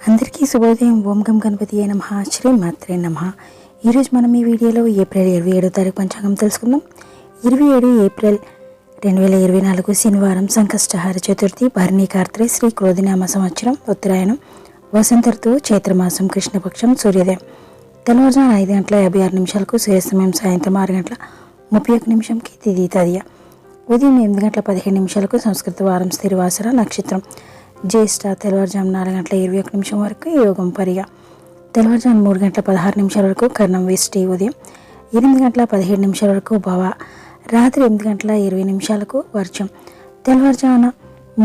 అందరికీ శుభోదయం. ఓం గం గణపతియే నమః. శ్రీ మాత్రే నమః. ఈరోజు మనం ఈ వీడియోలో ఏప్రిల్ 27వ తారీఖు పంచాంగం తెలుసుకుందాం. 27 ఏప్రిల్ 2024 శనివారం, సంకష్టహార చతుర్థి, భరణి కార్తె, శ్రీ క్రోధినామ సంవత్సరం, ఉత్తరాయణం, వసంత ఋతువు, చైత్రమాసం, కృష్ణపక్షం, సూర్యోదయం తెల్లవారుజామున 5:56 సూర్యాస్తమయం సాయంత్రం 6:31 తిథి తదియ, ఉదయం 8:15 సంస్కృత వారం, స్థిరవాసర నక్షత్రం, జ్యేష్ఠ, తెల్లవారుజాము 4:21 వరకు యోగం పరిగ, తెల్లవారుజాము 3:16 వరకు కర్ణం వేష్టి, ఉదయం 8:17 వరకు భవ, రాత్రి 8:20 వర్షం, తెల్లవారుజామున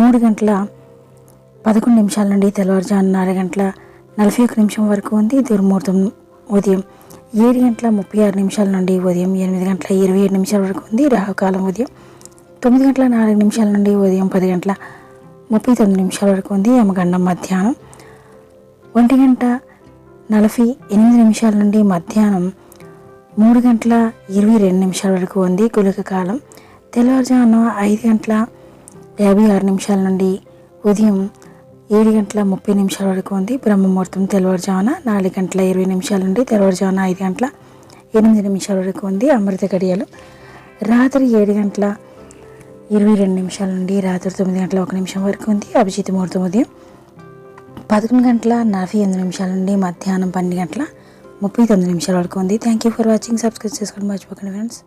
3:11 నుండి తెల్లవారుజాము 4:41 వరకు ఉంది. దుర్ముహూర్తం ఉదయం 7:36 నుండి ఉదయం 8:27 వరకు ఉంది. రాహుకాలం ఉదయం 9:04 నుండి ఉదయం 10:39 వరకు ఉంది. యమగండం మధ్యాహ్నం 1:48 నుండి మధ్యాహ్నం 3:22 వరకు ఉంది. గుళిక కాలం తెల్లవారుజామున 5:56 నుండి ఉదయం 7:30 వరకు ఉంది. బ్రహ్మముహూర్తం తెల్లవారుజామున 4:20 నుండి తెల్లవారుజామున 5:08 వరకు ఉంది. అమృత గడియలు రాత్రి 7:22 నుండి రాత్రి 9:01 వరకు ఉంది. అభిజిత్ ముహూర్తం ఉదయం 11:48 నుండి మధ్యాహ్నం 12:39 వరకు ఉంది. Thank you for watching. Subscribe చేసుకోండి మర్చిపోకండి ఫ్రెండ్స్.